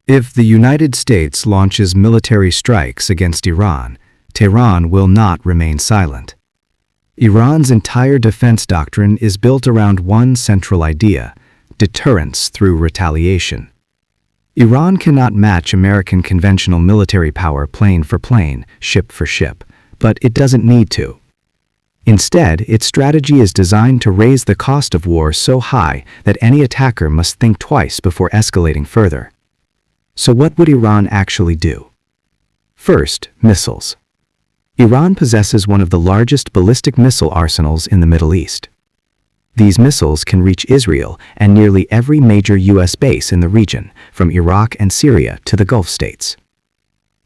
If the United States launches military strikes against Iran, Tehran will not remain silent. Iran's entire defense doctrine is built around one central idea: deterrence through retaliation. Iran cannot match American conventional military power plane for plane, ship for ship, but it doesn't need to. Instead, its strategy is designed to raise the cost of war so high that any attacker must think twice before escalating further. So what would Iran actually do? First, missiles. Iran possesses one of the largest ballistic missile arsenals in the Middle East. These missiles can reach Israel and nearly every major U.S. base in the region, from Iraq and Syria to the Gulf states.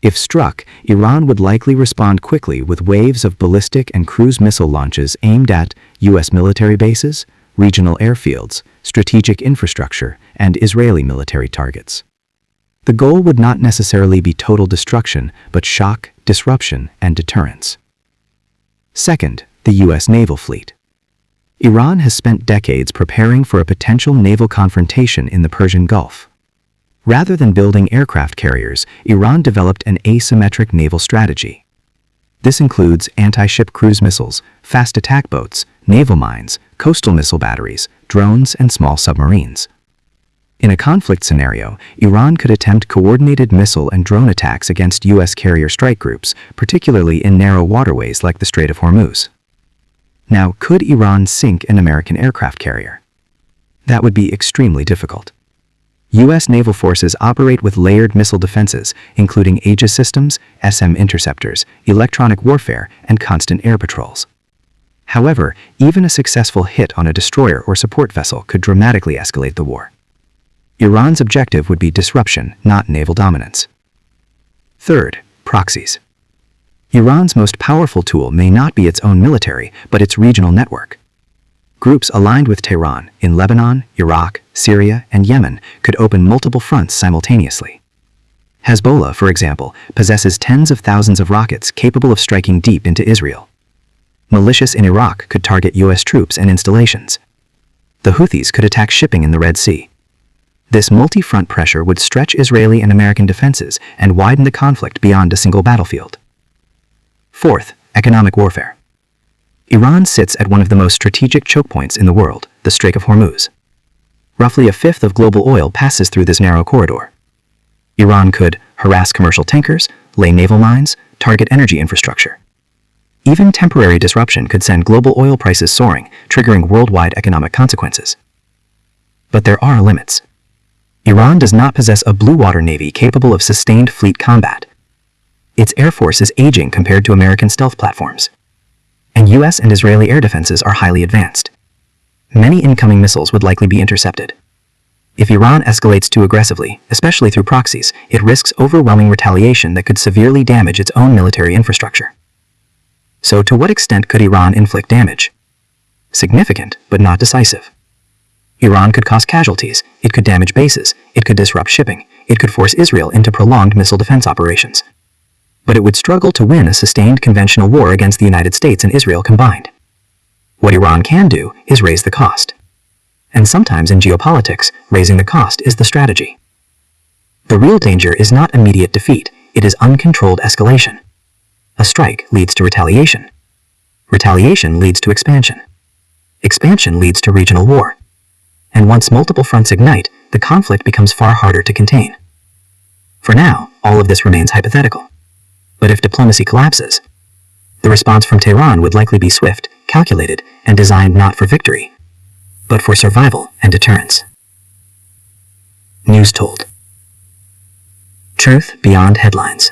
If struck, Iran would likely respond quickly with waves of ballistic and cruise missile launches aimed at U.S. military bases, regional airfields, strategic infrastructure, and Israeli military targets. The goal would not necessarily be total destruction, but shock, disruption, and deterrence. Second, the U.S. naval fleet. Iran has spent decades preparing for a potential naval confrontation in the Persian Gulf. Rather than building aircraft carriers, Iran developed an asymmetric naval strategy. This includes anti-ship cruise missiles, fast attack boats, naval mines, coastal missile batteries, drones, and small submarines. In a conflict scenario, Iran could attempt coordinated missile and drone attacks against U.S. carrier strike groups, particularly in narrow waterways like the Strait of Hormuz. Now, could Iran sink an American aircraft carrier? That would be extremely difficult. U.S. naval forces operate with layered missile defenses, including Aegis systems, SM interceptors, electronic warfare, and constant air patrols. However, even a successful hit on a destroyer or support vessel could dramatically escalate the war. Iran's objective would be disruption, not naval dominance. Third, proxies. Iran's most powerful tool may not be its own military, but its regional network. Groups aligned with Tehran in Lebanon, Iraq, Syria, and Yemen could open multiple fronts simultaneously. Hezbollah, for example, possesses tens of thousands of rockets capable of striking deep into Israel. Militias in Iraq could target U.S. troops and installations. The Houthis could attack shipping in the Red Sea. This multi-front pressure would stretch Israeli and American defenses and widen the conflict beyond a single battlefield. Fourth, economic warfare. Iran sits at one of the most strategic choke points in the world, the Strait of Hormuz. Roughly a fifth of global oil passes through this narrow corridor. Iran could harass commercial tankers, lay naval mines, target energy infrastructure. Even temporary disruption could send global oil prices soaring, triggering worldwide economic consequences. But there are limits. Iran does not possess a blue water navy capable of sustained fleet combat. Its air force is aging compared to American stealth platforms. And U.S. and Israeli air defenses are highly advanced. Many incoming missiles would likely be intercepted. If Iran escalates too aggressively, especially through proxies, it risks overwhelming retaliation that could severely damage its own military infrastructure. So to what extent could Iran inflict damage? Significant, but not decisive. Iran could cause casualties, it could damage bases, it could disrupt shipping, it could force Israel into prolonged missile defense operations. But it would struggle to win a sustained conventional war against the United States and Israel combined. What Iran can do is raise the cost. And sometimes in geopolitics, raising the cost is the strategy. The real danger is not immediate defeat, it is uncontrolled escalation. A strike leads to retaliation. Retaliation leads to expansion. Expansion leads to regional war. And once multiple fronts ignite, the conflict becomes far harder to contain. For now, all of this remains hypothetical. But if diplomacy collapses, the response from Tehran would likely be swift, calculated, and designed not for victory, but for survival and deterrence. NewsTold. Truth beyond headlines.